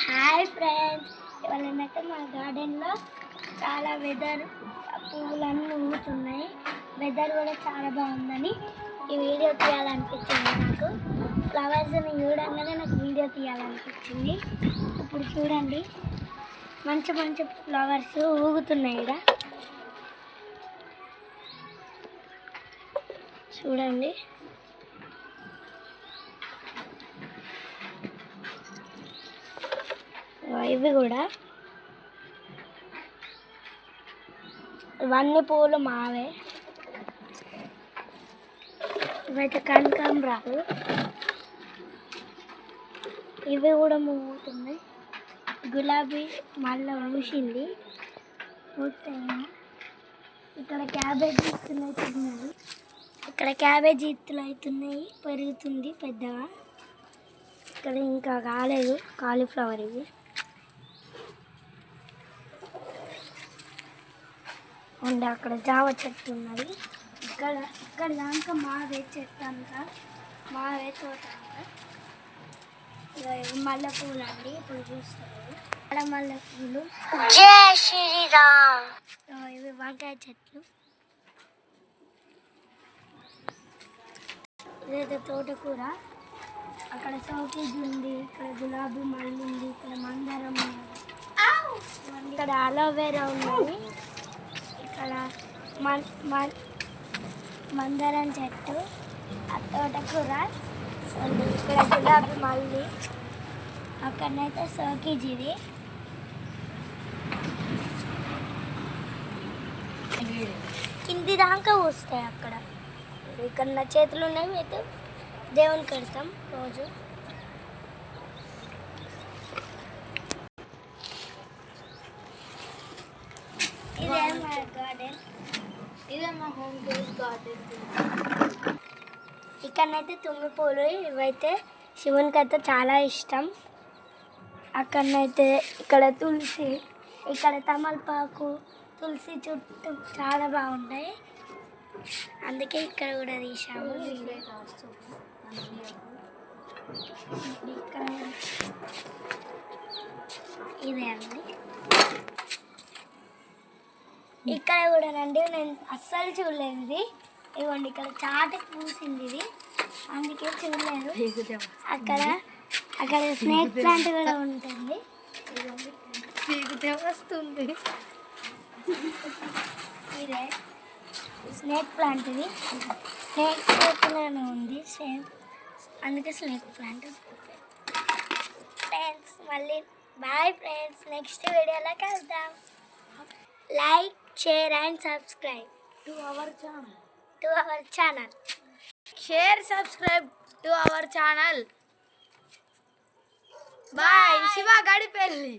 Hi friends, ఇవాళ ఏంటంటే మా గార్డెన్లో చాలా పువ్వులన్నీ ఊగుతున్నాయి. వెదర్ కూడా చాలా బాగుందని ఈ వీడియో తీయాలనిపించింది. నాకు ఫ్లవర్స్ని చూడంగానే నాకు వీడియో తీయాలనిపించింది. ఇప్పుడు చూడండి, మంచి మంచి ఫ్లవర్స్ ఊగుతున్నాయి. ఇక్కడ చూడండి, ఇవి కూడా ఇవన్నీ పూలు మావే. ఇవైతే కనకాంబరాలు, ఇవి కూడా మూగుతున్నాయి. గులాబీ మళ్ళీ ఊసింది. ఇక్కడ క్యాబేజీ ఇత్తులు అవుతున్నాయి. ఇక్కడ క్యాబేజీ ఇత్తులు అవుతున్నాయి, పెరుగుతుంది పెద్దగా. ఇక్కడ ఇంకా కాలేదు, కాలీఫ్లవర్. ఇవి అండ్ అక్కడ జామ చెట్టు ఉన్నది. ఇక్కడ దాకా మావే చెట్టు అంతా, మావే తోట అంతా. మల్లె పూలు అండి, ఇప్పుడు చూస్తారు. ఇక్కడ మల్లె పూలు. జై శ్రీరామ్. ఇవి వంకాయ చెట్లు. ఇదైతే తోటకూర. అక్కడ సౌకేజీ ఉంది, ఇక్కడ గులాబీ మల్లి ఉంది, ఇక్కడ మందారం ఉంది, ఇక్కడ అలోవెరా ఉన్నది, ఇక్కడ మందారం చెట్టు, ఆ తోటకూర, ఇక్కడ గులాబీ మల్లి, అక్కడనైతే సౌకేజీది. కింది దాకా వస్తాయి అక్కడ. ఇక్కడ నా చేతులు ఉన్నాయి, అయితే దేవుని కడతాం రోజు. ఇదే మా గార్డెన్, ఇదే మా హోమ్ బేస్ గార్డెన్. ఇక్కడనైతే తుమ్మి పూలు, ఇవైతే శివునికి అయితే చాలా ఇష్టం. అక్కడనైతే ఇక్కడ తులసి, ఇక్కడ తమలపాకు, తులసి చుట్టూ చాలా బాగుంటాయి. అందుకే ఇక్కడ కూడా తీసాము. ఇక్కడ ఇదే అండి. ఇక్కడ కూడా రండి, నేను అస్సలు చూడలేదు ఇది. ఇవ్వండి, ఇక్కడ చాటుకు పూసింది ఇది, అందుకే చూడలేదు. అక్కడ స్నేక్ ప్లాంట్ కూడా ఉంటుంది. వస్తుంది, ఇదే స్నేక్ ప్లాంట్. ఇది స్నేక్ ప్లాంట్లోనే ఉంది సేమ్, అందుకే స్నేక్ ప్లాంట్. ఫ్రెండ్స్, మళ్ళీ బాయ్ ఫ్రెండ్స్, నెక్స్ట్ వీడియోలో కలుద్దాం. Like, share and subscribe to our channel. Share, subscribe to our channel. Bye. Shiva Gadipelli.